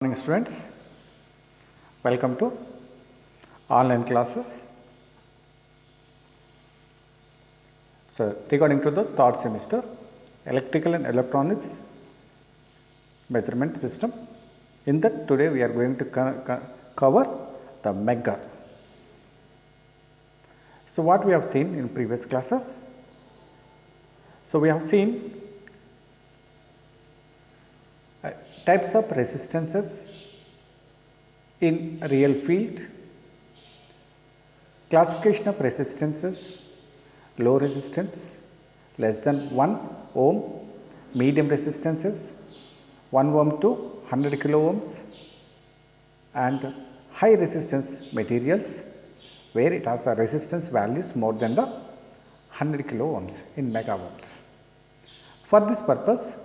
Morning students, welcome to online classes. So, regarding to the third semester electrical and electronics measurement system, in that today we are going to cover the Megger. So, what we have seen in previous classes? So, we have seen types of resistances in real field, classification of resistances, low resistance, less than 1 ohm, medium resistances, 1 ohm to 100 kilo ohms, and high resistance materials where it has a resistance values more than the 100 kilo ohms in mega ohms. For this purpose,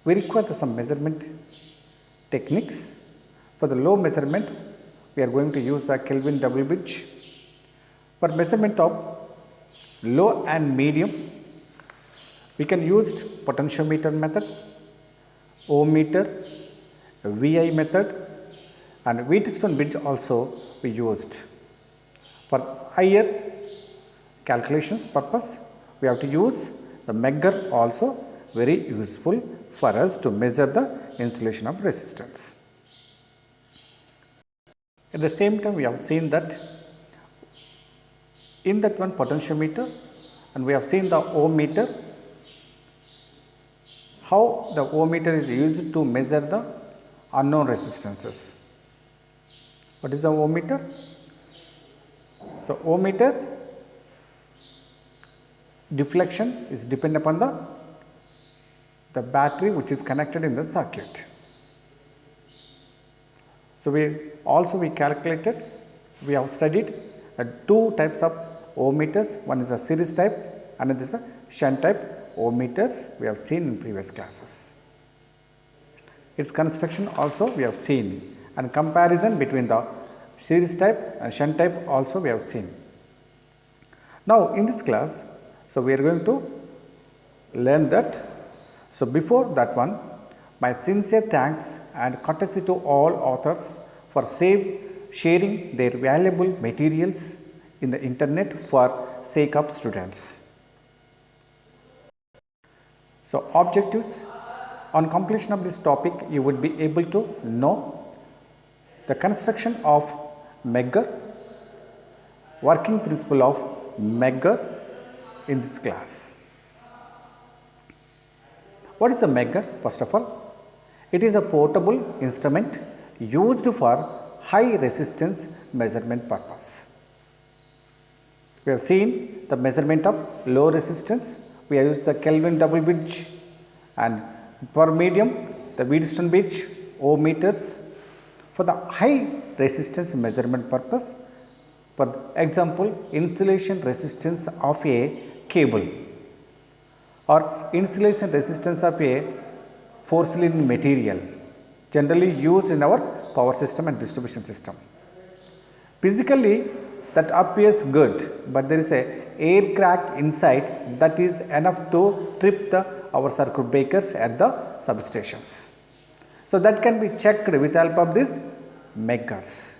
we require some measurement techniques. For the low measurement, we are going to use a Kelvin double bridge. For measurement of low and medium, we can use potentiometer method, ohm meter, VI method, and Wheatstone bridge also we used. For higher calculations purpose, we have to use the Megger, also very useful for us to measure the insulation of resistance. At the same time, we have seen that in that one potentiometer, and we have seen the ohm meter, how the ohm meter is used to measure the unknown resistances. What is the ohm meter? So, ohm meter deflection is dependent upon the battery which is connected in the circuit. So, we calculated, we have studied two types of ohm meters, one is a series type, another is a shunt type ohm meters we have seen in previous classes. Its construction also we have seen, and comparison between the series type and shunt type also we have seen. Now, in this class, so we are going to learn that. So, before that one, my sincere thanks and courtesy to all authors for sharing their valuable materials in the internet for sake of students. So, objectives: on completion of this topic, you would be able to know the construction of Megger, working principle of Megger in this class. What is a Megger? First of all, it is a portable instrument used for high resistance measurement purpose. We have seen the measurement of low resistance, we have used the Kelvin double bridge, and for medium the Wheatstone bridge, ohm meters. For the high resistance measurement purpose, for example, insulation resistance of a cable or insulation resistance of a porcelain material, generally used in our power system and distribution system. Physically that appears good, but there is a air crack inside that is enough to trip our circuit breakers at the substations. So, that can be checked with the help of these Meggers.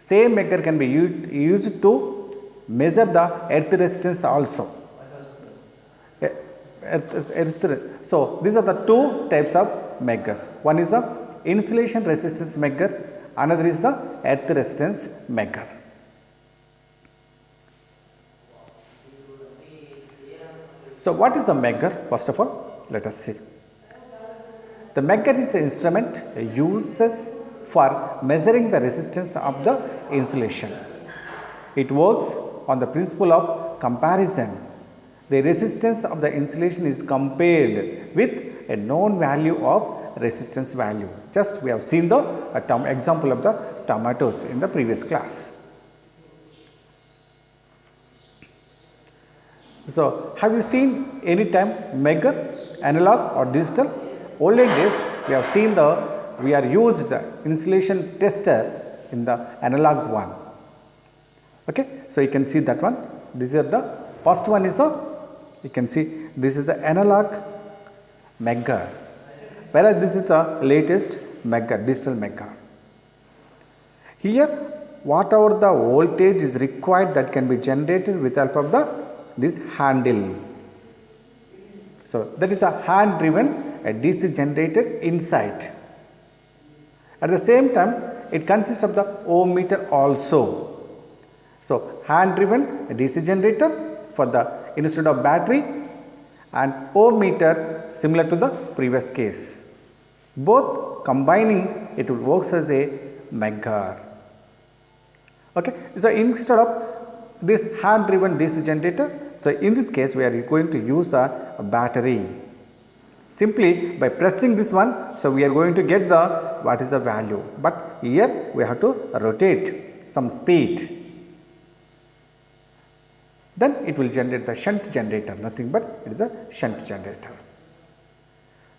Same Megger can be used to measure the earth resistance also. So, these are the two types of Meggers. One is the insulation resistance Megger, another is the earth resistance Megger. So, what is the Megger? First of all, let us see. The Megger is an instrument used for measuring the resistance of the insulation. It works on the principle of comparison. The resistance of the insulation is compared with a known value of resistance value. Just we have seen the example of the tomatoes in the previous class. So, have you seen any time Megger, analog or digital? Olden days we have seen we are used the insulation tester in the analog one. Okay, so you can see that one. These are the first one is you can see this is the analog Megger, whereas this is a latest Megger, digital Megger. Here whatever the voltage is required, that can be generated with help of this handle. So that is a hand driven a DC generator inside. At the same time, it consists of the ohm meter also. So hand driven a DC generator for the instead of battery, and ohm meter similar to the previous case. Both combining, it will works as a Megger. Okay. So instead of this hand driven DC generator, so in this case we are going to use a battery. Simply by pressing this one, so we are going to get the what is the value, but here we have to rotate some speed. Then it will generate the shunt generator, nothing but it is a shunt generator.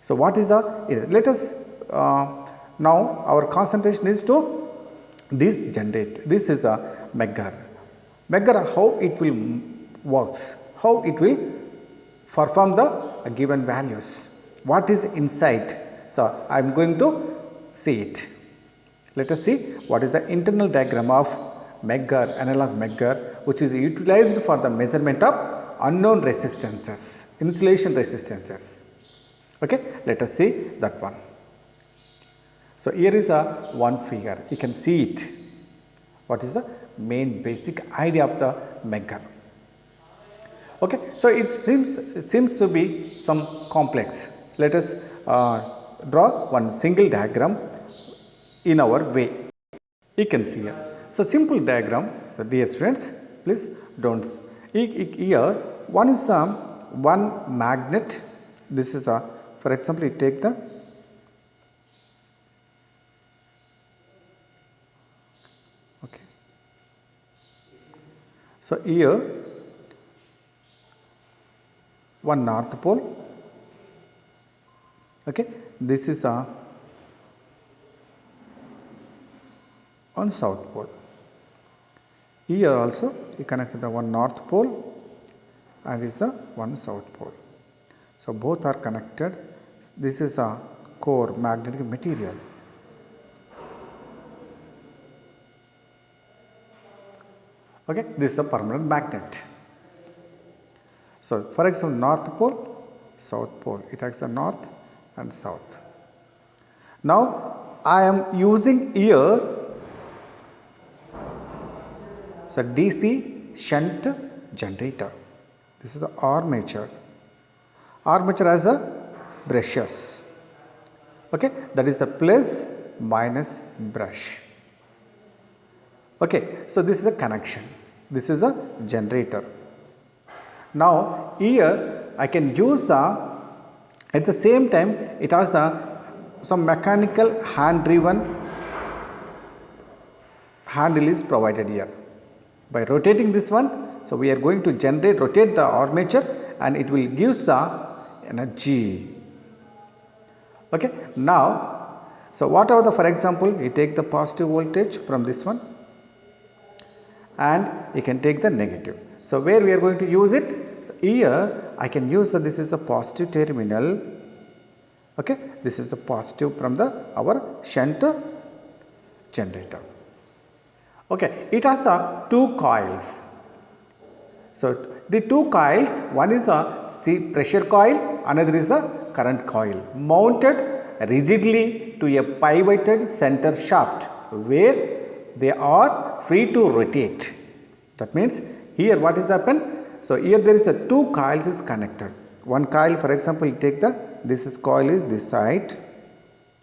So what is the, let us now our concentration is to this generator. This is a Megger. Megger, how it will works, how it will perform the given values, what is inside. So I am going to see it. Let us see what is the internal diagram of Megger, analog Megger, which is utilized for the measurement of unknown resistances, insulation resistances. Okay, let us see that one. So here is a one figure, you can see it. What is the main basic idea of the Megger? Okay, so it seems to be some complex. Let us draw one single diagram in our way. You can see here. So simple diagram. So dear students, please don't. Here one is one magnet. This is a, for example, you take the okay. So here one north pole. Okay, this is a on south pole. Here also you connect the one north pole and is a one south pole. So both are connected. This is a core magnetic material. Okay, this is a permanent magnet. So for example, north pole, south pole, it acts as north and south. Now I am using here so DC shunt generator. This is the armature. Armature has a brushes. Okay, that is the plus minus brush. Okay, so this is a connection. This is a generator. Now here I can use the, at the same time it has some mechanical hand driven handle is provided here. By rotating this one, so we are going to rotate the armature and it will give the energy. Okay, now, so whatever the, for example, you take the positive voltage from this one and you can take the negative. So where we are going to use it? So here I can use the, this is a positive terminal. Okay, this is the positive from the our shunt generator. Okay, it has two coils. So the two coils, one is a pressure coil, another is a current coil, mounted rigidly to a pivoted center shaft where they are free to rotate. That means here what is happened? So here there is a two coils is connected. One coil, for example, you take the, this is coil is this side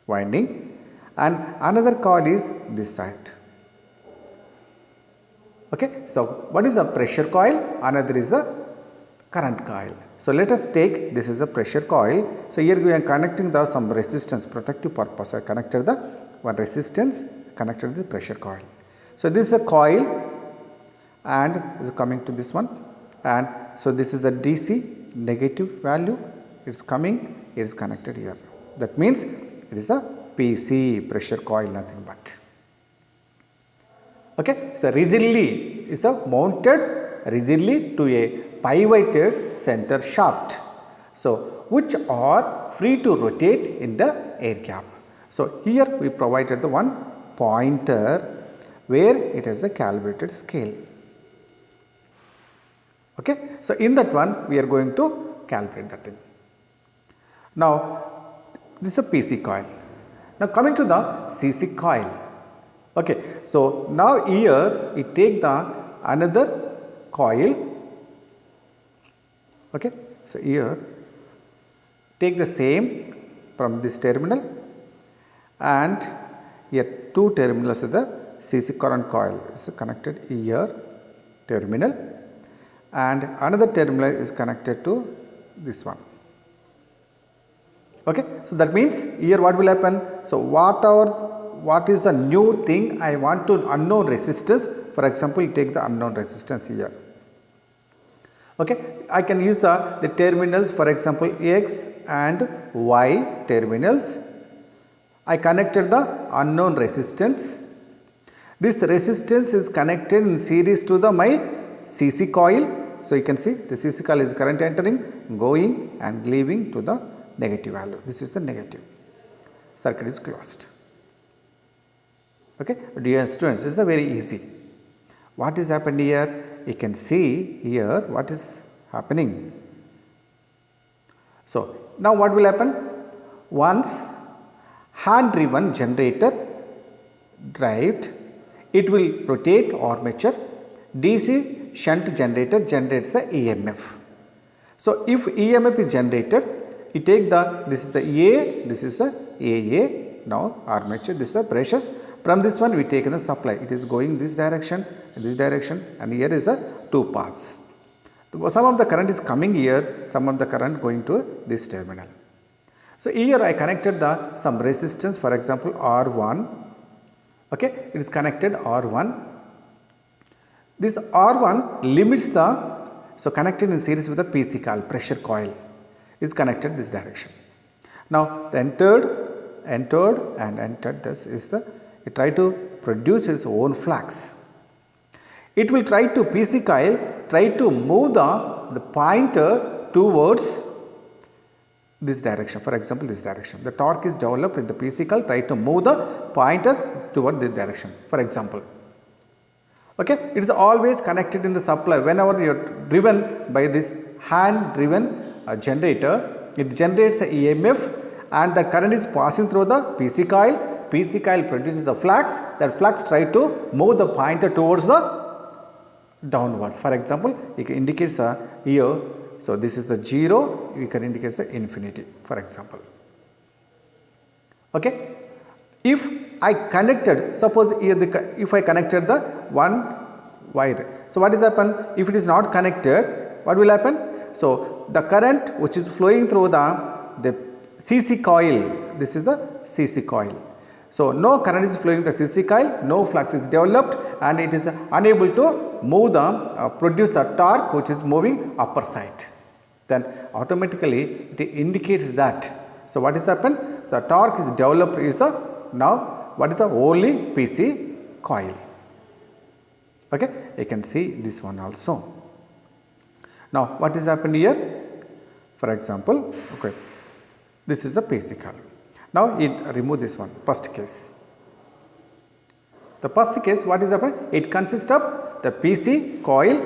winding and another coil is this side. Okay, so what is a pressure coil? Another is a current coil. So let us take, this is a pressure coil. So here we are connecting the some resistance, protective purpose. I connected the one resistance, connected the pressure coil. So this is a coil and is coming to this one, and so this is a DC negative value. It's coming, it is connected here. That means it is a PC pressure coil, nothing but. Okay, so rigidly is a mounted rigidly to a pivoted center shaft. So which are free to rotate in the air gap. So here we provided the one pointer where it has a calibrated scale. Okay. So in that one we are going to calibrate that thing. Now this is a PC coil. Now coming to the CC coil. Okay. So now here we take the another coil. Okay. So here take the same from this terminal, and here two terminals of the CC current coil is connected here terminal, and another terminal is connected to this one. Okay. So that means here what will happen? So what is the new thing I want to unknown resistance? For example, take the unknown resistance here. Okay. I can use the terminals, for example X and Y terminals. I connected the unknown resistance. This resistance is connected in series to the my CC coil. So you can see the CC coil is current entering, going and leaving to the negative value. This is the negative. Circuit is closed. Okay. Dear students, this is very easy. What is happened here? You can see here what is happening. So now what will happen? Once hand driven generator driven, it will rotate armature. DC shunt generator generates the EMF. So if EMF is generated, you take the, this is the A, this is the AA, now armature, this is the brushes. From this one we take the supply, it is going this direction, and here is the two paths. Some of the current is coming here, some of the current going to this terminal. So here I connected the some resistance, for example R1. Okay, it is connected R1. This R1 limits the, so connected in series with the PC coil, pressure coil is connected this direction. Now the entered and entered, this is the, it try to produce its own flux. It will try to PC coil, try to move the pointer towards this direction, for example this direction. The torque is developed in the PC coil, try to move the pointer toward this direction, for example. Okay, it is always connected in the supply. Whenever you are driven by this hand driven generator, it generates a EMF and the current is passing through the PC coil. PC coil produces the flux, that flux try to move the pointer towards the downwards. For example, it indicates here, so this is the 0, you can indicate the infinity, for example. Okay. If I connected, suppose here if I connected the one wire, so what is happen? If it is not connected, what will happen? So the current which is flowing through the CC coil, this is a CC coil. So no current is flowing the CC coil, no flux is developed, and it is unable to move the produce the torque which is moving upper side. Then automatically it indicates that. So what is happened? The torque is developed is the, now what is the only PC coil. Okay, you can see this one also. Now what is happened here? For example, okay, this is a PC coil. Now it remove this one, first case. The first case, what is happened? It consists of the PC coil,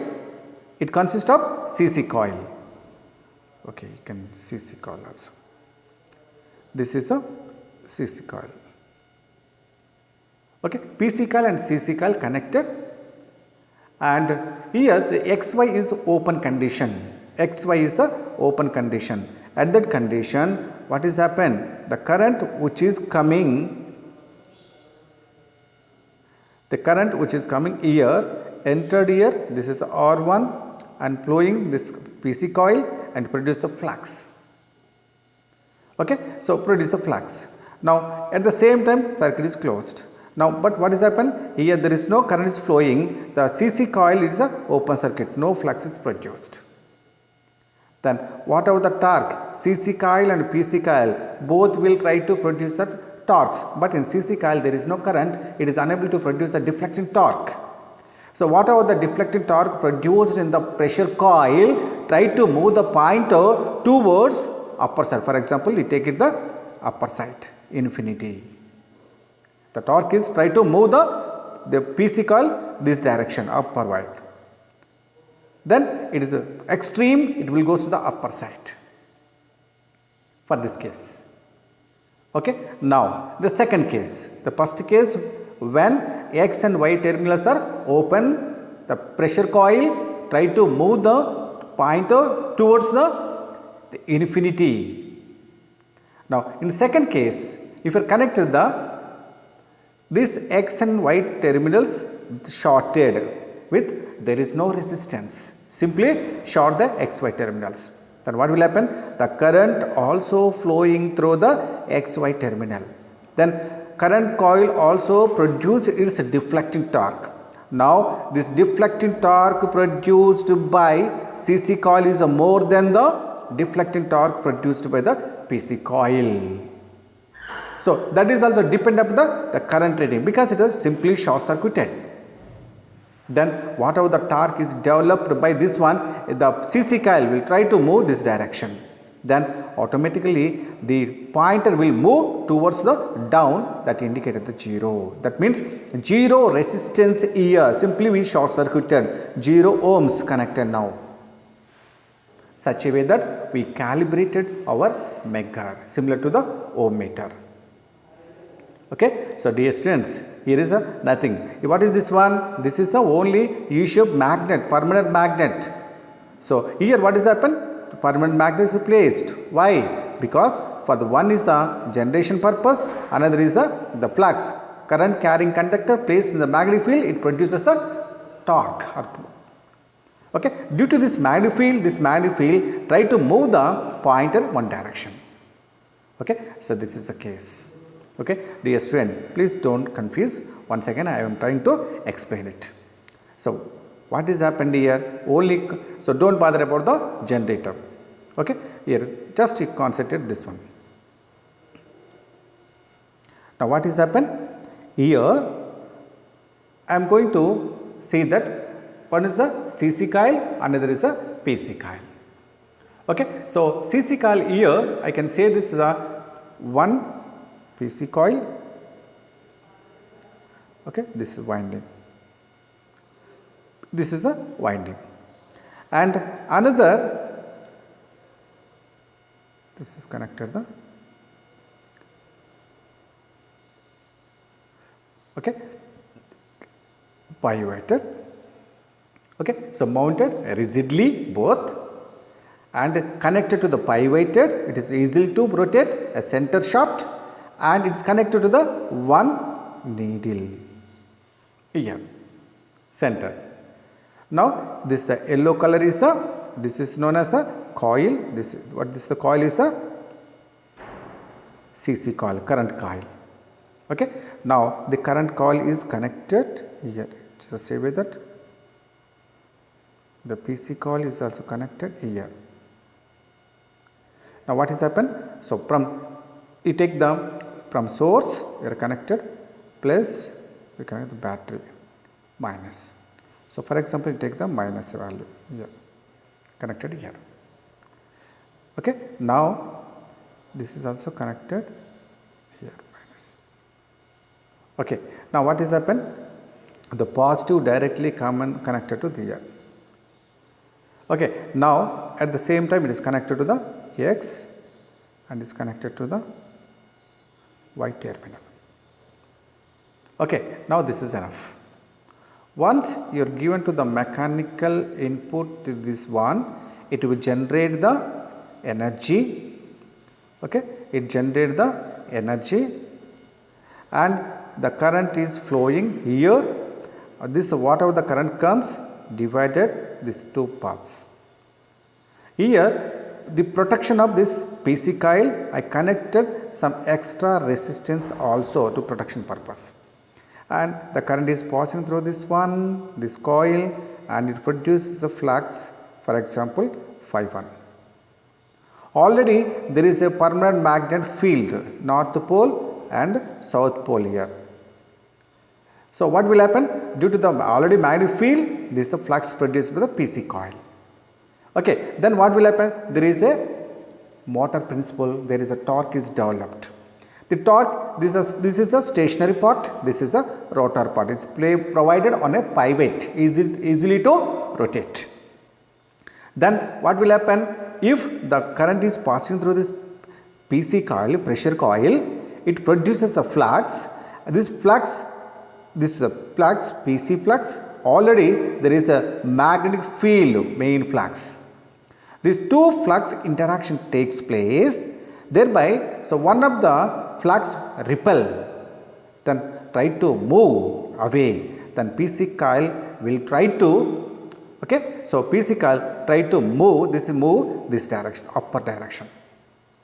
it consists of CC coil. Okay, you can CC coil also. This is a CC coil. Okay, PC coil and CC coil connected, and here the XY is open condition. XY is the open condition. At that condition, what is happened? The current which is coming, here, entered here, this is R1 and flowing this PC coil and produce the flux. Okay, so produce the flux. Now at the same time circuit is closed. Now but what is happened? Here there is no current is flowing, the CC coil is a open circuit, no flux is produced. Then whatever the torque, CC coil and PC coil both will try to produce the torques, but in CC coil there is no current, it is unable to produce a deflecting torque. So whatever the deflecting torque produced in the pressure coil, try to move the pointer towards upper side. For example, we take it the upper side, infinity. The torque is try to move the PC coil this direction, upward. Then it is extreme, it will go to the upper side for this case. Okay. Now the second case, the first case, when X and Y terminals are open, the pressure coil try to move the pointer towards the infinity. Now in second case, if you connect this X and Y terminals shorted with there is no resistance, simply short the XY terminals. Then what will happen? The current also flowing through the XY terminal. Then current coil also produce its deflecting torque. Now this deflecting torque produced by CC coil is more than the deflecting torque produced by the PC coil. So that is also depend upon the current rating, because it is simply short circuited. Then whatever the torque is developed by this one, the CC coil will try to move this direction. Then automatically the pointer will move towards the down, that indicated the 0. That means 0 resistance here, simply we short circuited, 0 ohms connected now. Such a way that we calibrated our Megger similar to the ohm meter. Okay. So dear students, here is nothing. What is this one? This is the only U-shaped magnet, permanent magnet. So here what is happen? The permanent magnet is placed. Why? Because for the one is the generation purpose, another is the flux. Current carrying conductor placed in the magnetic field, it produces a torque. Okay. Due to this magnetic field try to move the pointer one direction. Okay. So this is the case. Okay. Dear student, please don't confuse. Once again I am trying to explain it. So what is happened here? Only, so don't bother about the generator. Okay. Here just concentrate this one. Now what is happened? Here I am going to see that one is the CC coil, another is a PC coil. Okay. So CC coil here I can say this is a one PC coil. Okay. This is winding. This is a winding. And another, this is connected the, okay, pivoted. Okay. So mounted rigidly both and connected to the pivoted, it is easy to rotate, a center shaft, and it is connected to the one needle here, center. Now this yellow color is this is known as the coil. This is the coil is the CC coil, current coil. Okay. Now the current coil is connected here. Just the same way that the PC coil is also connected here. Now what has happened? So from you take the from source, you are connected, plus we connect the battery minus. So for example, you take the minus value here, connected here. Okay. Now this is also connected here, minus. Okay. Now what is happened? The positive directly come and connected to the here. Okay. Now at the same time it is connected to the X and is connected to the Y terminal. Okay. Now this is enough. Once you are given to the mechanical input to this one, it will generate the energy. Okay. It generate the energy and the current is flowing here. This whatever the current comes divided these two parts. Here the protection of this PC coil, I connected some extra resistance also to protection purpose, and the current is passing through this one, this coil, and it produces a flux, for example phi 1. Already there is a permanent magnet field, north pole and south pole here. So what will happen? Due to the already magnetic field, this is a flux produced by the PC coil. Okay. Then what will happen? There is a motor principle, there is a torque is developed. The torque, this is a stationary part, this is the rotor part. It's provided on a pivot, easily to rotate. Then what will happen if the current is passing through this PC coil, pressure coil, it produces a flux. This flux, this is a flux, PC flux. Already there is a magnetic field, main flux. These two flux interaction takes place. Thereby, so one of the flux repel, then try to move away. Then PC coil will try to, okay. So PC coil try to move this direction, upper direction.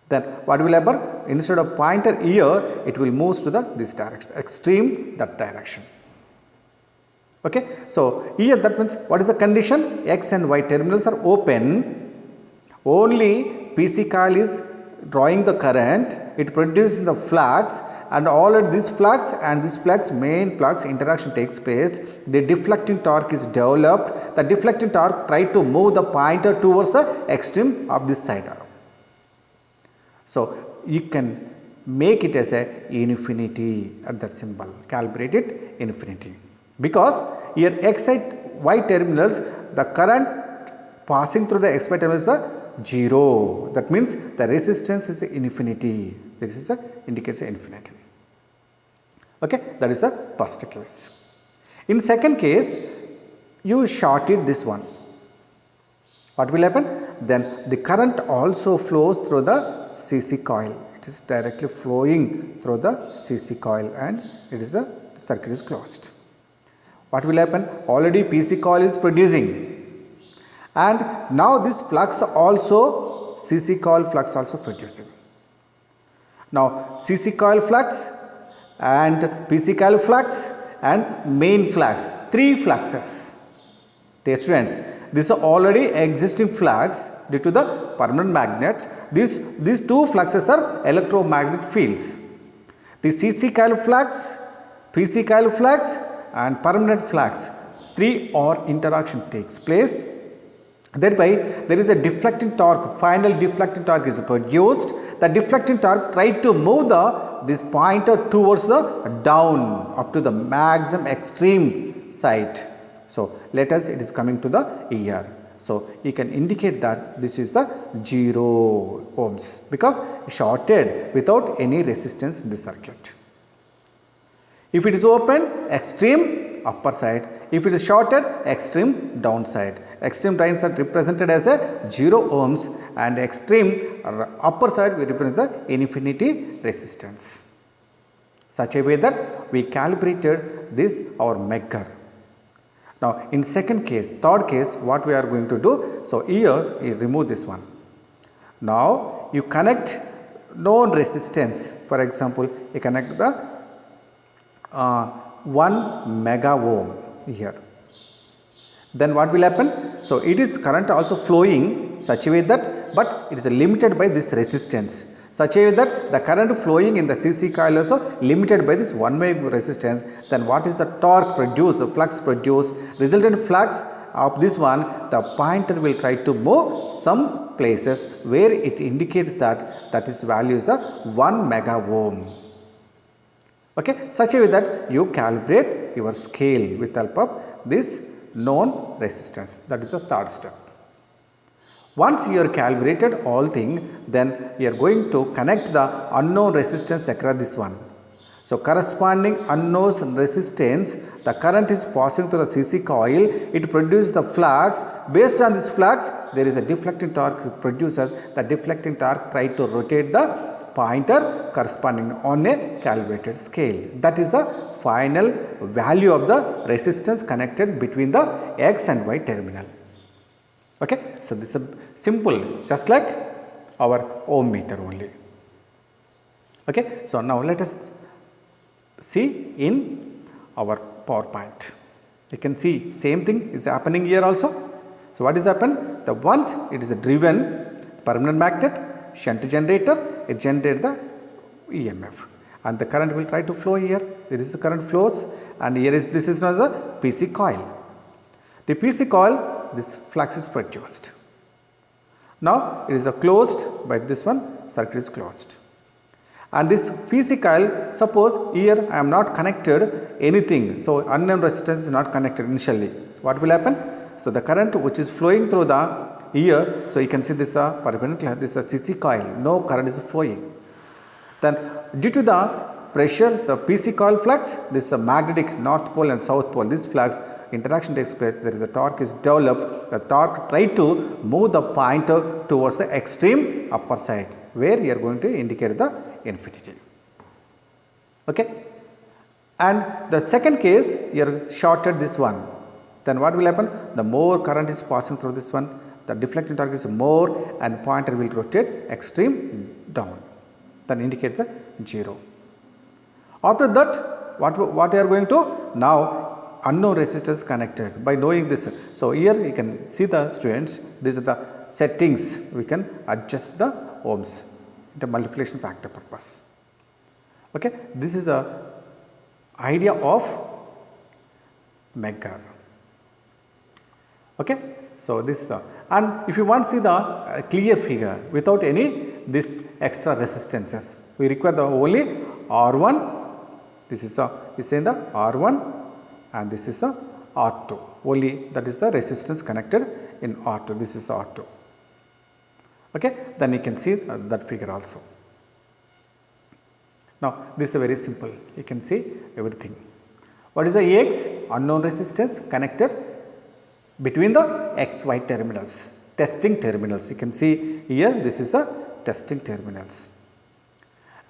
Then what will happen? Instead of pointer here, it will move to this direction, extreme that direction. Okay. So here that means what is the condition? X and Y terminals are open. Only PC coil is drawing the current. It produces the flux, and all of this flux and this flux, main flux interaction takes place. The deflecting torque is developed. The deflecting torque try to move the pointer towards the extreme of this side arm. So you can make it as a infinity at that symbol, calibrate it infinity, because here X and Y terminals, the current passing through the X Y terminals is a 0. That means the resistance is infinity. This is indicates infinity. Okay, that is the first case. In second case, you shorted this one. What will happen? Then the current also flows through the CC coil. It is directly flowing through the CC coil, and it is the circuit is closed. What will happen? Already PC coil is producing, and now this flux also, CC coil flux also producing. Now CC coil flux and PC coil flux and main flux, 3 fluxes. Dear students, this is already existing flux due to the permanent magnets. These 2 fluxes are electromagnetic fields. The CC coil flux, PC coil flux and permanent flux, 3 or interaction takes place. Thereby there is a deflecting torque, final deflecting torque is produced. The deflecting torque try to move this pointer towards the down up to the maximum extreme side. So let us, it is coming to the ear. So you can indicate that this is the 0 ohms because shorted without any resistance in the circuit. If it is open, extreme upper side. If it is shorted, extreme downside. Extreme downside represented as a 0 ohms, and extreme upper side we represent the infinity resistance. Such a way that we calibrated this our Megger. Now in second case, third case, what we are going to do? So here you remove this one. Now you connect known resistance. For example, you connect the 1 mega ohm here. Then what will happen? So it is current also flowing such a way that, but it is limited by this resistance. Such a way that the current flowing in the CC coil also limited by this 1 mega resistance. Then what is the torque produced, the flux produced, resultant flux of this one, the pointer will try to move some places where it indicates that is value is a 1 mega ohm. Okay, such a way that you calibrate your scale with help of this known resistance. That is the third step. Once you are calibrated all things, then you are going to connect the unknown resistance across this one. So corresponding unknown resistance, the current is passing through the CC coil, it produces the flux. Based on this flux, there is a deflecting torque it produces. The deflecting torque try to rotate the pointer corresponding on a calibrated scale. That is the final value of the resistance connected between the X and Y terminal. Okay, so this is simple, just like our ohm meter only. Okay, so now let us see in our PowerPoint. You can see same thing is happening here also. So what is happened? The once it is a driven permanent magnet, shunt generator, it generates the EMF, and the current will try to flow here. There is the current flows, and here is this is known as the PC coil. The PC coil, this flux is produced. Now it is a closed by this one, circuit is closed. And this PC coil, suppose here I am not connected anything, so unknown resistance is not connected initially. What will happen? So the current which is flowing through the here, so you can see this perpendicular, this is a CC coil, no current is flowing. Then due to the pressure, the PC coil flux, this is a magnetic north pole and south pole, this flux interaction takes place, there is a torque is developed, the torque try to move the pointer towards the extreme upper side, where you are going to indicate the infinity. Okay. And the second case, you are shorted this one, then what will happen? The more current is passing through this one, the deflecting torque is more and pointer will rotate extreme down, then indicate the 0. After that, what you are going to? Now unknown resistance connected by knowing this. So here you can see the students, these are the settings, we can adjust the ohms, the multiplication factor purpose. Okay, this is a idea of Megger. Okay, so this is the, and if you want to see the clear figure without any this extra resistances, we require the only R1. This is in the R1 and this is the R2. Only that is the resistance connected in R2. This is R2. Okay, then you can see that figure also. Now this is very simple. You can see everything. What is the AX? Unknown resistance connected between the XY terminals, testing terminals. You can see here this is the testing terminals.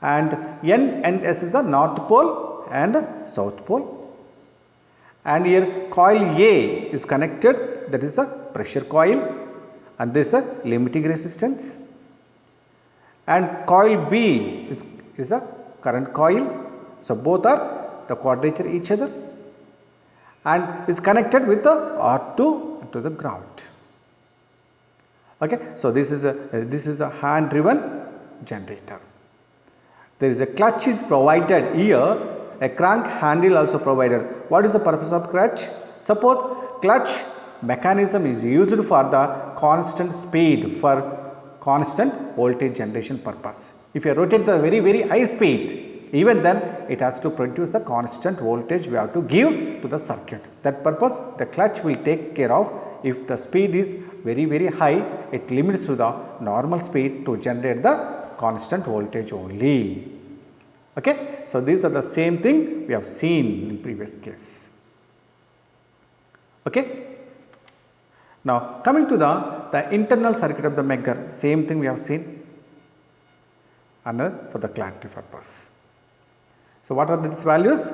And N and S is the north pole and south pole. And here coil A is connected, that is the pressure coil, and this is a limiting resistance. And coil B is a current coil. So both are the quadrature each other and is connected with the R2 to the ground. Okay, so this is a hand driven generator. There is a clutch is provided here, a crank handle also provided. What is the purpose of clutch? Suppose clutch mechanism is used for the constant speed, for constant voltage generation purpose. If you rotate the very high speed, even then it has to produce the constant voltage we have to give to the circuit. That purpose the clutch will take care of. If the speed is very high, it limits to the normal speed to generate the constant voltage only. Okay, so these are the same thing we have seen in previous case. Okay. Now coming to the internal circuit of the Megger, same thing we have seen, and for the clarity purpose. So what are these values?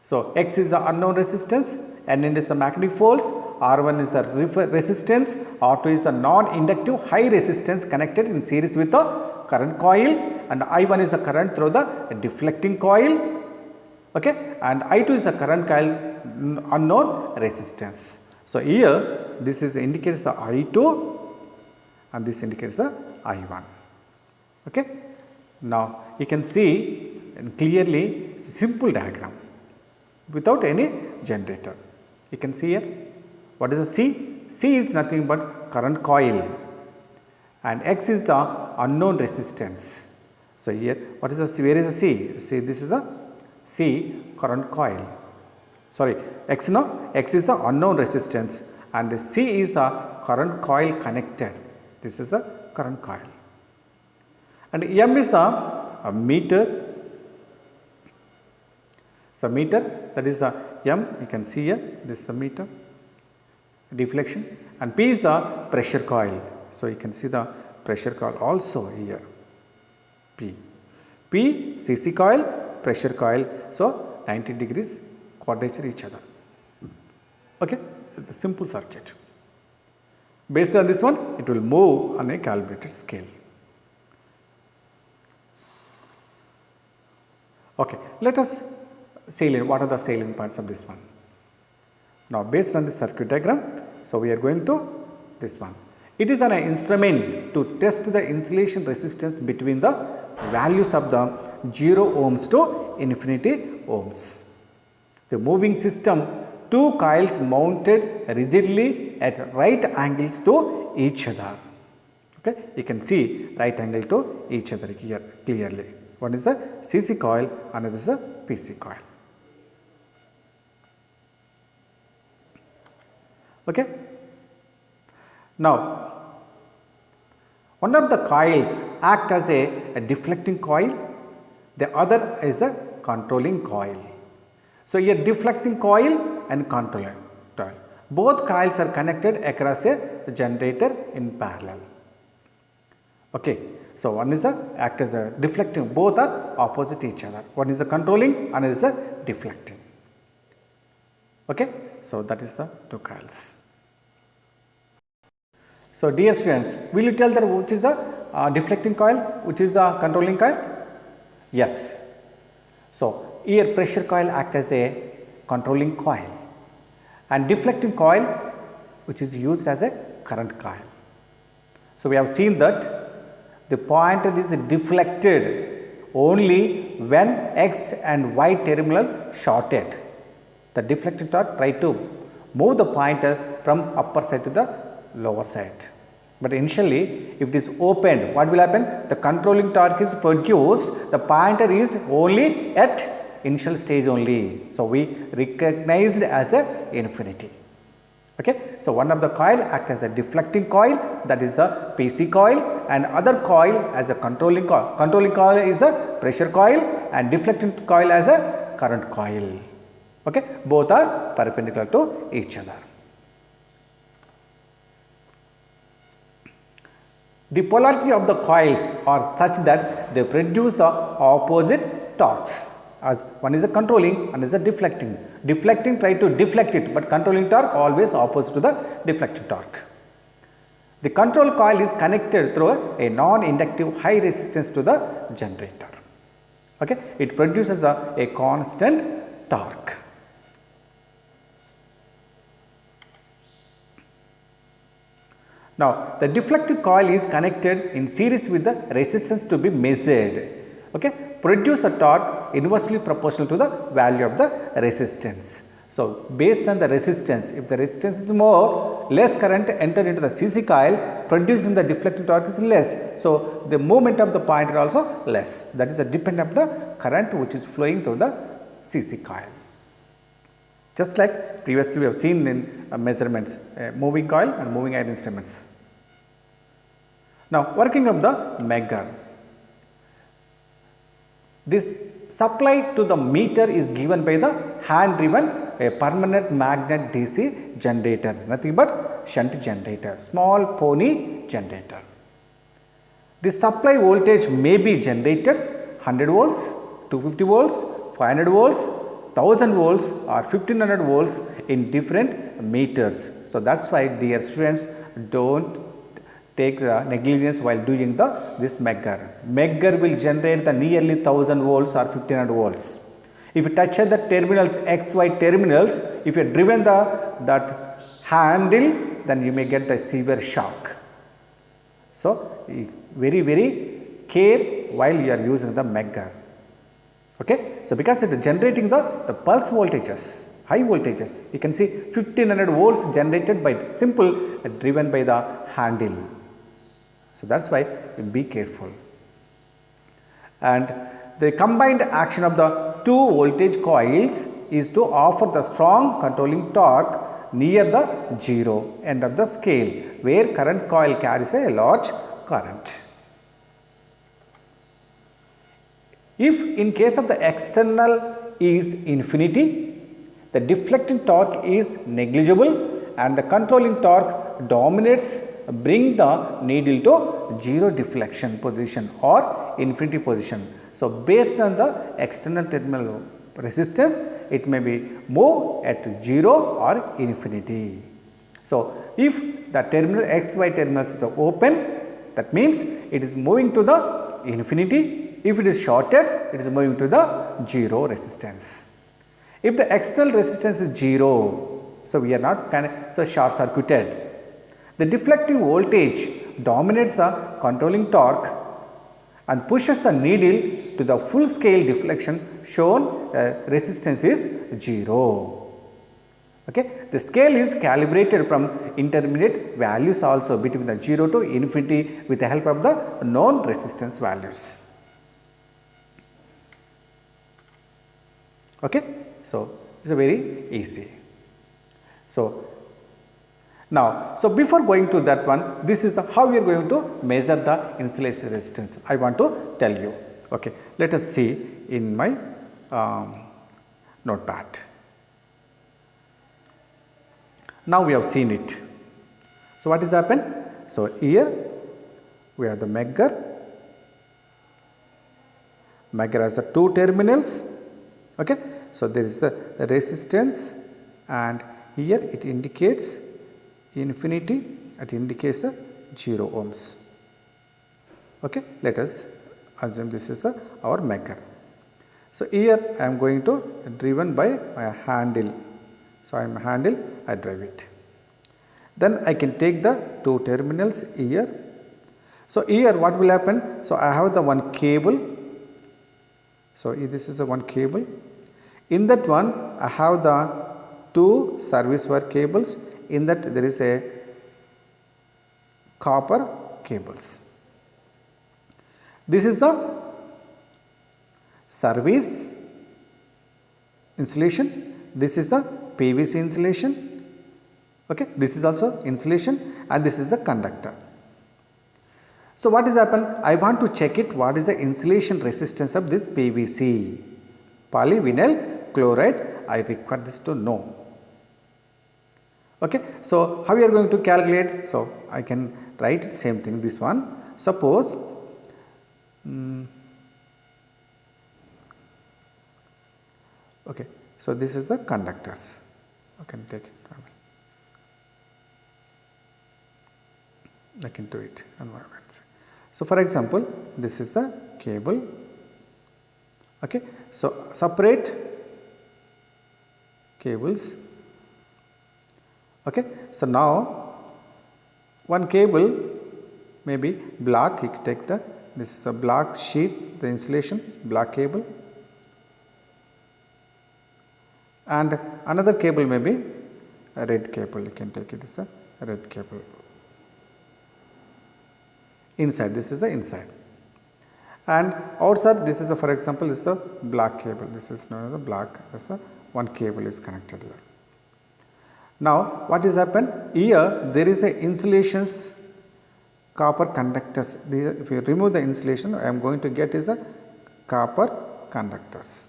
So X is the unknown resistance, N is the magnetic force, R1 is the resistance, R2 is the non-inductive high resistance connected in series with the current coil, and I1 is the current through the deflecting coil. Okay, and I2 is the current coil unknown resistance. So here this is indicates the I2 and this indicates the I1. Okay, now you can see clearly simple diagram without any generator. You can see here what is the C? C is nothing but current coil and X is the unknown resistance. So here what is the C? Where is the C? See, this is a C current coil. Sorry, X is the unknown resistance and C is a current coil connected. This is a current coil. And M is the meter. So meter, that is the M, you can see here, this is the meter, deflection, and P is the pressure coil. So you can see the pressure coil also here, P. P, CC coil, pressure coil, so 90 degrees quadrature each other. Okay, the simple circuit. Based on this one, it will move on a calibrated scale. Okay, let us salient, what are the salient points of this one? Now based on the circuit diagram, so we are going to this one. It is an instrument to test the insulation resistance between the values of the 0 ohms to infinity ohms. The moving system, two coils mounted rigidly at right angles to each other. Okay, you can see right angle to each other here clearly. One is the CC coil, another is the PC coil. Okay. Now, one of the coils act as a deflecting coil, the other is a controlling coil. So, a deflecting coil and controlling coil. Both coils are connected across a generator in parallel. Okay. So, one is act as a deflecting, both are opposite each other. One is a controlling, another is a deflecting. Okay. So, that is the two coils. So, dear students, will you tell that which is the deflecting coil, which is the controlling coil? Yes. So, here pressure coil act as a controlling coil and deflecting coil which is used as a current coil. So, we have seen that the pointer is deflected only when X and Y terminal shorted. The deflecting torque try to move the pointer from upper side to the lower side. But initially if it is opened, what will happen? The controlling torque is produced, the pointer is only at initial stage only. So, we recognized as a infinity. Okay. So, one of the coil act as a deflecting coil, that is the PC coil, and other coil as a controlling coil. Controlling coil is a pressure coil and deflecting coil as a current coil. Okay. Both are perpendicular to each other. The polarity of the coils are such that they produce the opposite torques. As one is a controlling and is a deflecting. Deflecting try to deflect it, but controlling torque always opposite to the deflecting torque. The control coil is connected through a non-inductive high resistance to the generator. Okay. It produces a constant torque. Now, the deflecting coil is connected in series with the resistance to be measured. Okay. Produce a torque inversely proportional to the value of the resistance. So, based on the resistance, if the resistance is more, less current enter into the CC coil, producing the deflecting torque is less. So, the movement of the pointer also less. That is a dependent of the current which is flowing through the CC coil. Just like previously we have seen in measurements, moving coil and moving iron instruments. Now, working of the Megger. This supply to the meter is given by the hand driven a permanent magnet DC generator, nothing but shunt generator, small pony generator. The supply voltage may be generated 100 volts, 250 volts, 500 volts, 1000 volts or 1500 volts in different meters. So, that is why dear students, do not take the negligence while doing this Megger. Megger will generate the nearly 1000 volts or 1500 volts. If you touch the terminals, XY terminals, if you have driven that handle, then you may get the severe shock. So, very care while you are using the Megger. Okay. So, because it is generating the pulse voltages, high voltages, you can see 1500 volts generated by simple driven by the handle. So, that is why be careful. And the combined action of the two voltage coils is to offer the strong controlling torque near the zero end of the scale, where current coil carries a large current. If in case of the external is infinity, the deflecting torque is negligible and the controlling torque dominates, bring the needle to zero deflection position or infinity position. So, based on the external terminal resistance, it may be move at 0 or infinity. So, if the terminal XY terminals is open, that means it is moving to the infinity. If it is shorted, it is moving to the 0 resistance. If the external resistance is 0, so we are not short circuited. The deflecting voltage dominates the controlling torque and pushes the needle to the full scale deflection shown resistance is 0. Okay. The scale is calibrated from intermediate values also between the 0 to infinity with the help of the known resistance values. Okay. So, it is a very easy. So, now, so before going to that one, this is how we are going to measure the insulation resistance. I want to tell you. Okay. Let us see in my notepad. Now we have seen it. So what is happened? So here we have the Megger. Megger has the two terminals. Okay. So there is the resistance, and here it indicates infinity, it indicates 0 ohms. Okay. Let us assume this is our Megger. So here I am going to driven by my handle. So I am handle, I drive it. Then I can take the two terminals here. So here what will happen? So I have the one cable. So this is the one cable. In that one I have the two service wire cables. In that there is a copper cables. This is the service insulation. This is the PVC insulation. Okay. This is also insulation, and this is the conductor. So what is happened? I want to check it. What is the insulation resistance of this PVC, polyvinyl chloride? I require this to know. Okay. So how we are going to calculate? So I can write same thing. This one. Suppose okay. So this is the conductors. I can take it. I can do it. So for example, this is the cable. Okay. So separate cables. Okay. So now one cable may be black. You can take this is a black sheet, the insulation, black cable. And another cable may be a red cable. You can take it as a red cable. Inside, this is the inside. And outside, this is for example, this is a black cable. This is known as a black. This is one cable is connected here. Now, what is happened? Here there is a insulations copper conductors. If you remove the insulation, I am going to get is a copper conductors.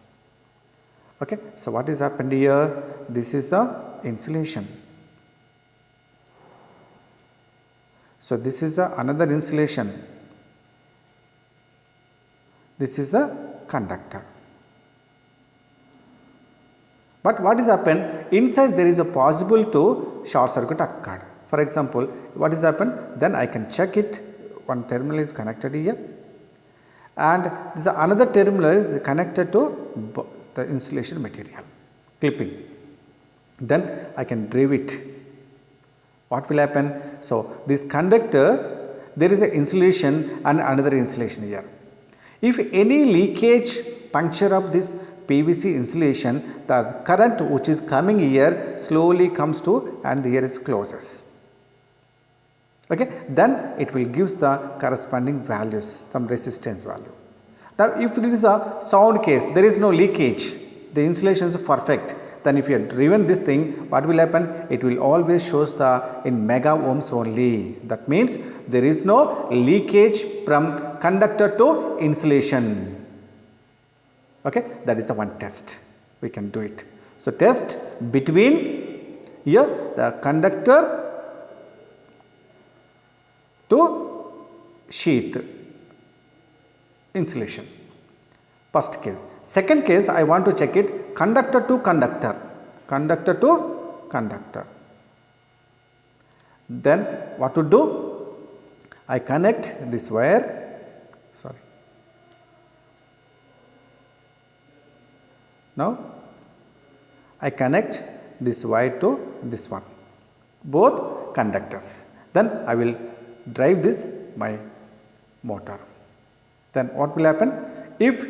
Okay. So what is happened here? This is a insulation. So this is another insulation. This is a conductor. But what is happened? Inside there is a possible to short circuit occurred. For example, what is happened? Then I can check it. One terminal is connected here, and this another terminal is connected to the insulation material clipping. Then I can drive it. What will happen? So this conductor, there is an insulation and another insulation here. If any leakage puncture of this PVC insulation, the current which is coming here slowly comes to and here is closes. Okay, then it will gives the corresponding values, some resistance value. Now if it is a sound case, there is no leakage, the insulation is perfect, then if you have driven this thing, what will happen? It will always shows the in mega ohms only. That means there is no leakage from conductor to insulation. Okay, that is the one test. We can do it. So test between here the conductor to sheath insulation. First case. Second case, I want to check it conductor to conductor, conductor to conductor. Then what to do? I connect this wire, sorry. Now I connect this wire to this one, both conductors. Then I will drive this my motor. Then what will happen? If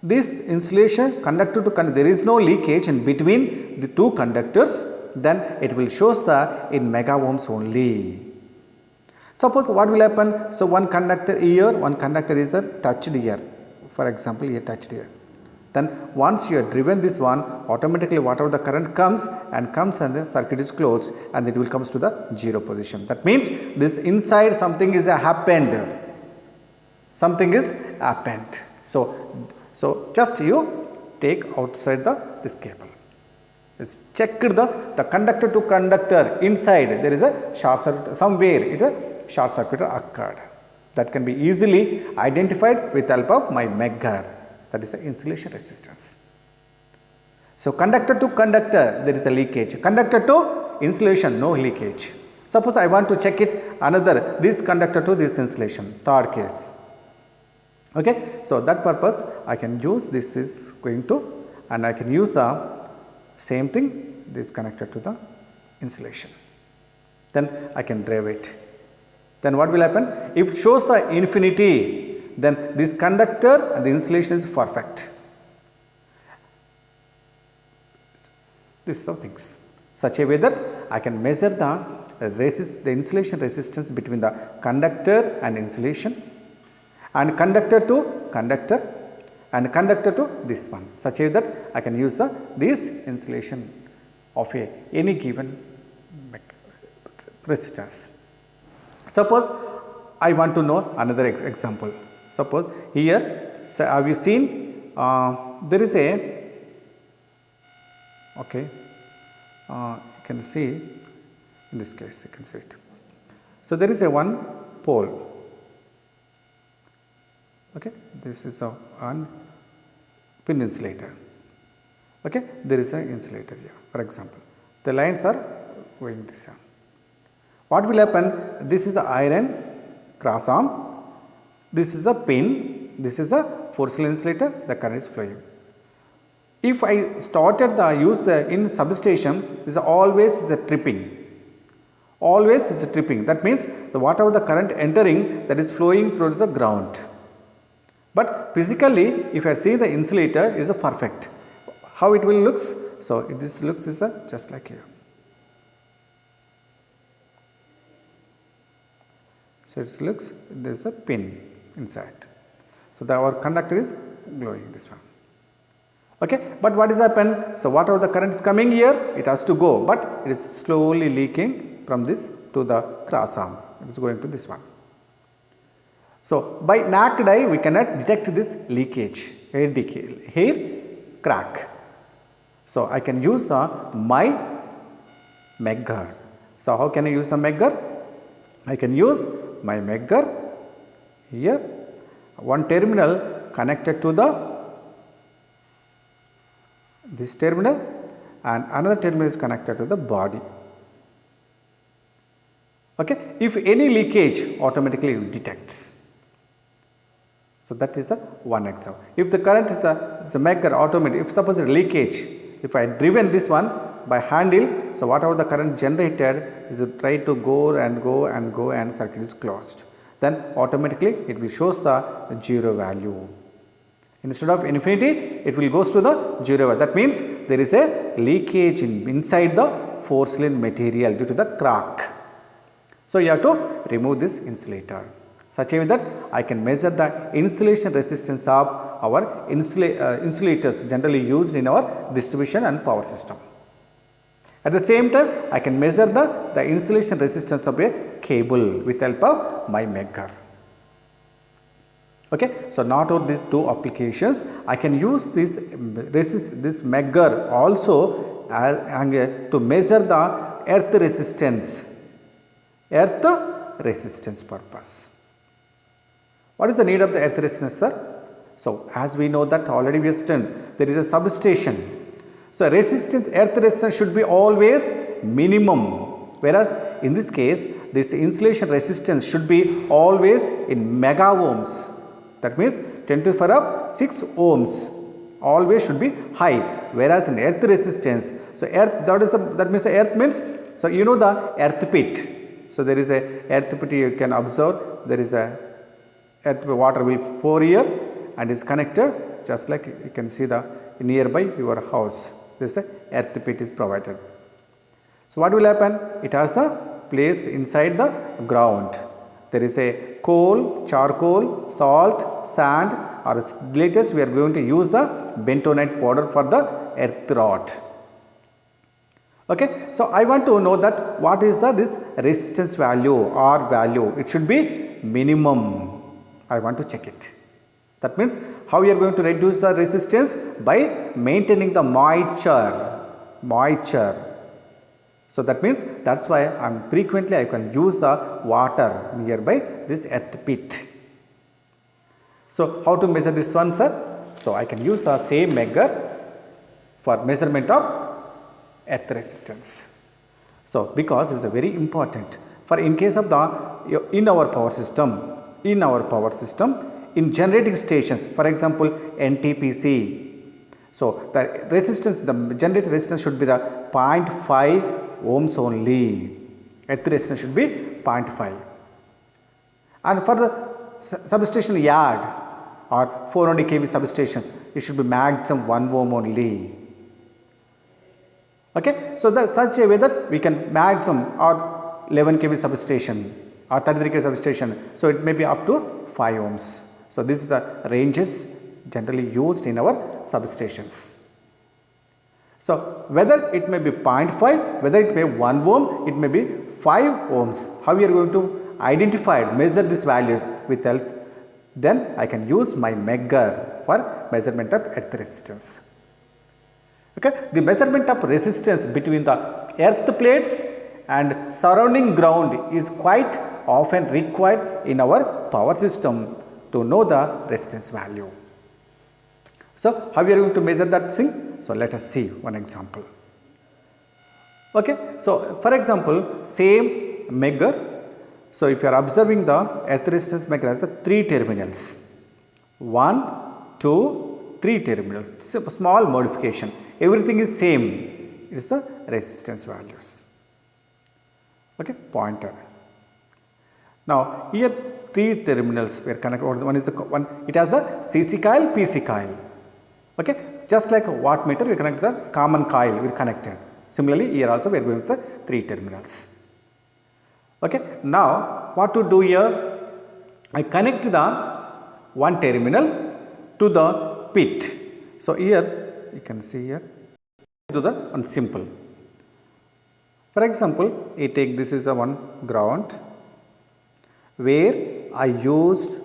this insulation conductor to conductor, there is no leakage in between the two conductors, then it will shows the in mega ohms only. Suppose what will happen? So, one conductor here, one conductor is touched here, for example here touched here. Then once you have driven this one, automatically whatever the current comes and the circuit is closed and it will comes to the 0 position. That means this inside something is happened. Something is happened. So just you take outside this cable. Is check the conductor to conductor inside there is a short circuit, somewhere it is a short circuit occurred. That can be easily identified with the help of my Megger, that is the insulation resistance. So conductor to conductor there is a leakage, conductor to insulation no leakage. Suppose I want to check it another, this conductor to this insulation, third case. Okay, so that purpose I can use this is going to, and I can use same thing, this connected to the insulation. Then I can drive it. Then what will happen? If it shows the infinity, then this conductor and the insulation is perfect. This is the things. Such a way that I can measure the insulation resistance between the conductor and insulation, and conductor to conductor, and conductor to this one, such a way that I can use this insulation of any given resistance. Suppose I want to know another example. Suppose here, so have you seen there is a, okay, you can see in this case you can see it. So there is a one pole. Okay, this is one pin insulator. Okay, there is an insulator here, for example. The lines are going this way. What will happen? This is the iron cross arm. This is a pin. This is a porcelain insulator. The current is flowing. If I started use in substation, this always is a tripping. Always is a tripping. That means whatever the current entering, that is flowing through the ground. But physically, if I see the insulator is a perfect. How it will looks? So this looks is just like here. So it looks there is a pin inside. So our conductor is glowing this one. Okay, but what is happen? So whatever the current is coming here, it has to go, but it is slowly leaking from this to the cross arm. It is going to this one. So by naked eye we cannot detect this leakage, hair decay, hair crack. So I can use my Megger. So how can I use the Megger? I can use my Megger here, one terminal connected to this terminal and another terminal is connected to the body. Okay, if any leakage automatically it detects. So that is one example. If the current is the Megger automatic, if suppose a leakage, if I driven this one by handle, so whatever the current generated is try to go and circuit is closed. Then automatically it will shows the 0 value. Instead of infinity, it will goes to the 0 value. That means there is a leakage inside the porcelain material due to the crack. So you have to remove this insulator. Such a way that I can measure the insulation resistance of our insulators generally used in our distribution and power system. At the same time, I can measure the insulation resistance of a cable with the help of my Megger. Okay, so not only these two applications, I can use this Megger also to measure the earth resistance purpose. What is the need of the earth resistance, sir? So as we know that already we have studied, there is a substation. So resistance, earth resistance should be always minimum, whereas in this case this insulation resistance should be always in mega ohms. That means 10 to the power of 6 ohms always should be high, whereas in earth resistance, so earth that means the earth means, so you know the earth pit. So there is a earth pit, you can observe there is a earth water will pour here and is connected just like you can see the nearby your house, this earth pit is provided. So what will happen? It has placed inside the ground. There is a coal, charcoal, salt, sand, or latest we are going to use the bentonite powder for the earth rot. Okay, so I want to know that what is this resistance value or value. It should be minimum. I want to check it. That means how we are going to reduce the resistance? By maintaining the moisture. So that means that's why frequently I can use the water nearby this earth pit. So how to measure this one, sir? So I can use the same Megger for measurement of earth resistance. So because it is very important for in case of the in our power system, in generating stations, for example NTPC. So the resistance, the generated resistance should be the 0.5 ohms only. Earth resistance should be 0.5. And for the substation yard or 400 kV substations, it should be maximum 1 ohm only. Okay, so such a way that we can maximum or 11 kV substation or 33 kV substation, so it may be up to 5 ohms. So this is the ranges generally used in our substations. So whether it may be 0.5, whether it may be 1 ohm, it may be 5 ohms. How we are going to identify, measure these values with help? Then I can use my Megger for measurement of earth resistance. Okay, the measurement of resistance between the earth plates and surrounding ground is quite often required in our power system to know the resistance value. So how we are going to measure that thing? So let us see one example. Okay, so for example, same Megger. So if you are observing the earth resistance Megger has 3 terminals. 1, 2, 3 terminals. It's a small modification. Everything is same. It is the resistance values. Okay, pointer. Now here 3 terminals were connected. One is the one. It has a CC coil, PC coil. Okay, just like wattmeter, we connect the common coil. We connected. Similarly, here also we are going with the 3 terminals. Okay, now what to do here? I connect the one terminal to the pit. So here you can see here do the one simple. For example, I take this is a one ground where I used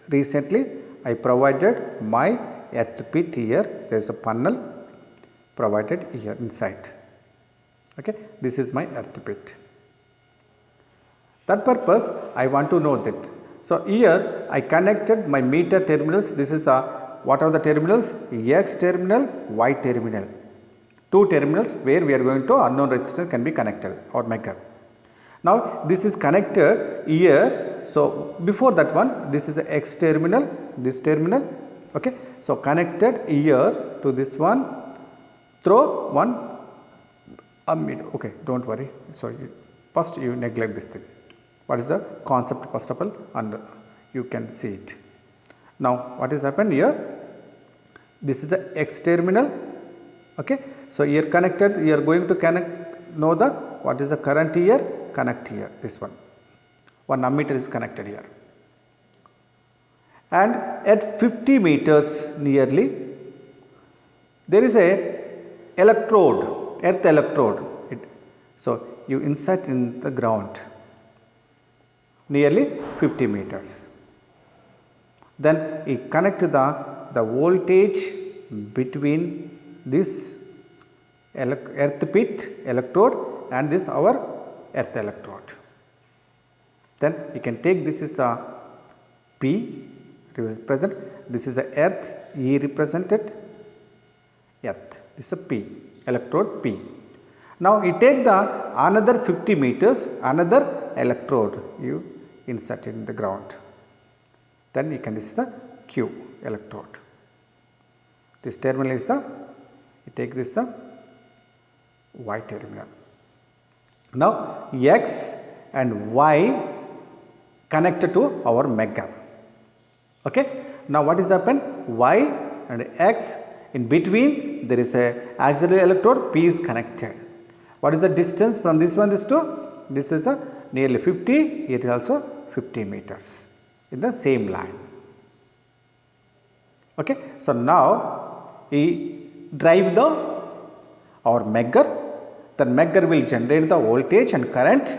recently. I provided my earth pit here. There is a panel provided here inside. Okay, this is my earth pit. That purpose I want to know that. So here I connected my meter terminals. This is what are the terminals? X terminal, Y terminal. 2 terminals where we are going to unknown resistance can be connected or Megger. Now this is connected here. So before that one, this is a X terminal, this terminal. Okay, so connected here to this one through one ammeter. Okay, don't worry. So first you neglect this thing. What is the concept first of all, and you can see it. Now what is happened here? This is the X terminal. Okay, so here connected. You are going to connect. Know the what is the current here? Connect here. This one ammeter is connected here. And at 50 meters nearly, there is a electrode, earth electrode. So you insert in the ground nearly 50 meters. Then you connect the voltage between this earth pit electrode and this our earth electrode. Then you can take this is the P represent, this is the earth, E represented earth, this is a P, electrode P. Now you take the another 50 meters, another electrode you insert in the ground. Then you can, this is the Q electrode. This terminal is the, you take this the Y terminal. Now X and Y connected to our Megger. Okay. Now what is happened? Y and X. In between there is a auxiliary electrode, P is connected. What is the distance from this one, this two? This is the nearly 50, here is also 50 meters in the same line. Okay. So, now we drive our Megger, then Megger will generate the voltage and current,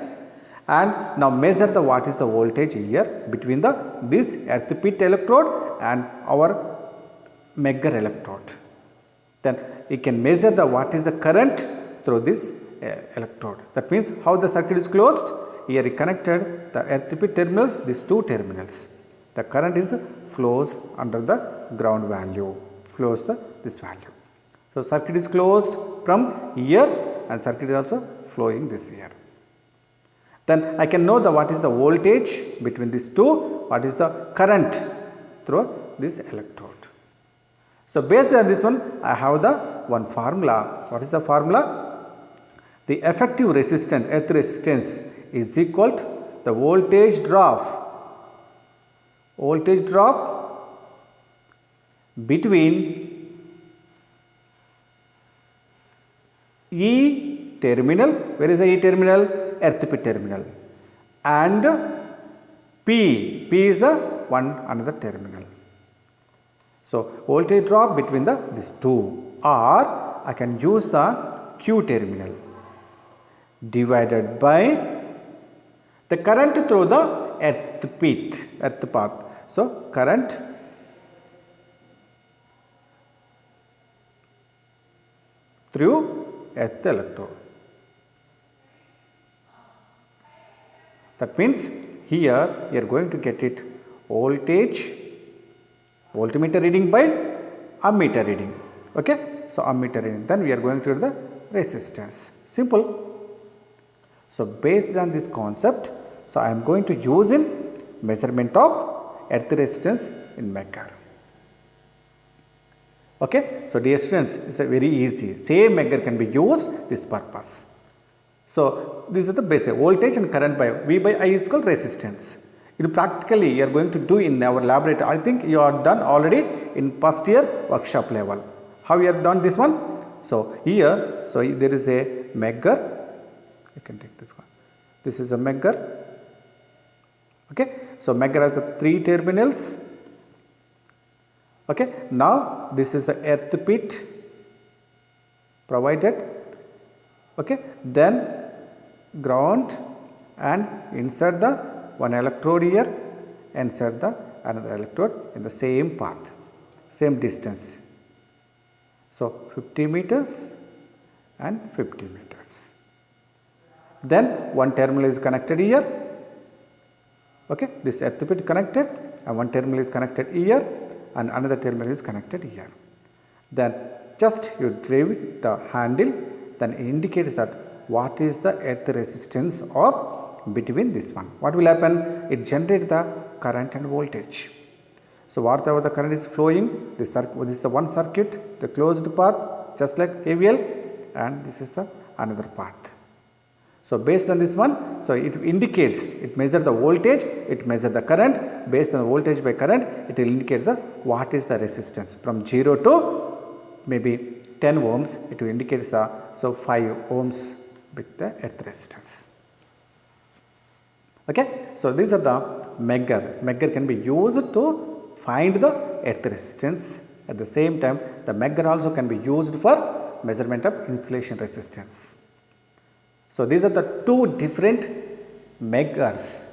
and now measure what is the voltage here between this earth pit electrode and our Megger electrode. Then we can measure what is the current through this electrode. That means how the circuit is closed. Here we connected the earth pit terminals, these two terminals. The current is flows under the ground value, flows this value. So, circuit is closed from here and circuit is also flowing this here. Then I can know what is the voltage between these two, what is the current through this electrode. So, based on this one, I have the one formula. What is the formula? The effective resistance, earth resistance is equal to the voltage drop between E terminal, where is the E terminal? Earth pit terminal, and P is another terminal. So, voltage drop between these two, or I can use the Q terminal divided by the current through the earth path. So, current through earth electrode. That means here you are going to get it voltage, voltmeter reading by ammeter reading. Okay. So, ammeter reading, then we are going to do the resistance. Simple. So, based on this concept, so I am going to use in measurement of earth resistance in Megger. Okay. So, dear students, it is a very easy, same Megger can be used this purpose. So, these are the basic voltage and current by V by I is called resistance. You practically you are going to do in our laboratory. I think you are done already in first year workshop level. How you have done this one? So, here, so there is a Megger. You can take this one. This is a Megger. Okay. So, Megger has the 3 terminals. Okay. Now, this is the earth pit provided. Okay. Then ground, and insert the one electrode here, insert the another electrode in the same path, same distance. So, 50 meters and 50 meters. Then one terminal is connected here. Okay. This earth pit connected, and one terminal is connected here, and another terminal is connected here. Then just you drive the handle, then it indicates that what is the earth resistance of between this one. What will happen? It generates the current and voltage. So, whatever the current is flowing, this is the one circuit, the closed path, just like KVL, and this is the another path. So, based on this one, so it indicates, it measures the voltage, it measures the current. Based on the voltage by current, it will indicate what is the resistance from 0 to maybe 10 ohms. It will indicate so 5 ohms with the earth resistance. Okay. So, these are the Megger. Megger can be used to find the earth resistance. At the same time, the Megger also can be used for measurement of insulation resistance. So, these are the two different Meggers.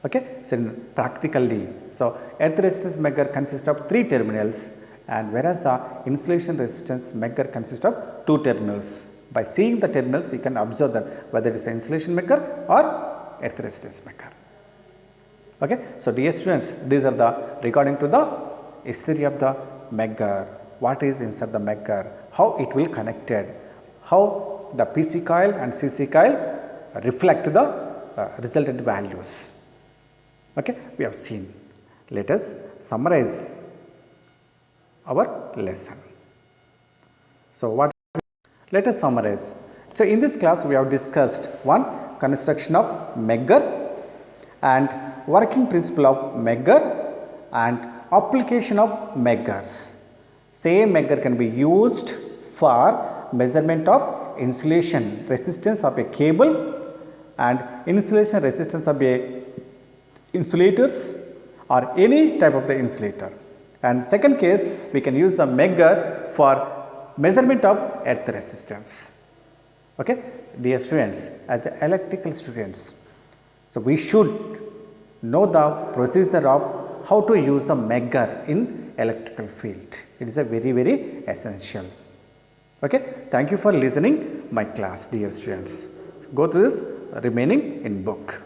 Okay. So, practically, so earth resistance Megger consists of 3 terminals, and whereas the insulation resistance Megger consists of 2 terminals. By seeing the terminals, you can observe that whether it is an insulation Megger or earth resistance Megger. Okay. So, dear students, these are the regarding to the history of the Megger, what is inside the Megger, how it will connected, how the PC coil and CC coil reflect the resultant values. Okay. We have seen. Let us summarize our lesson. So, let us summarize. So, in this class we have discussed one, construction of Megger and working principle of Megger and application of Meggers. Same Megger can be used for measurement of insulation resistance of a cable and insulation resistance of a insulators or any type of the insulator. And second case, we can use the Megger for measurement of earth resistance. Okay, dear students, as electrical students, so we should know the procedure of how to use the Megger in electrical field. It is a very essential. Okay, thank you for listening my class, dear students. Go through this remaining in book.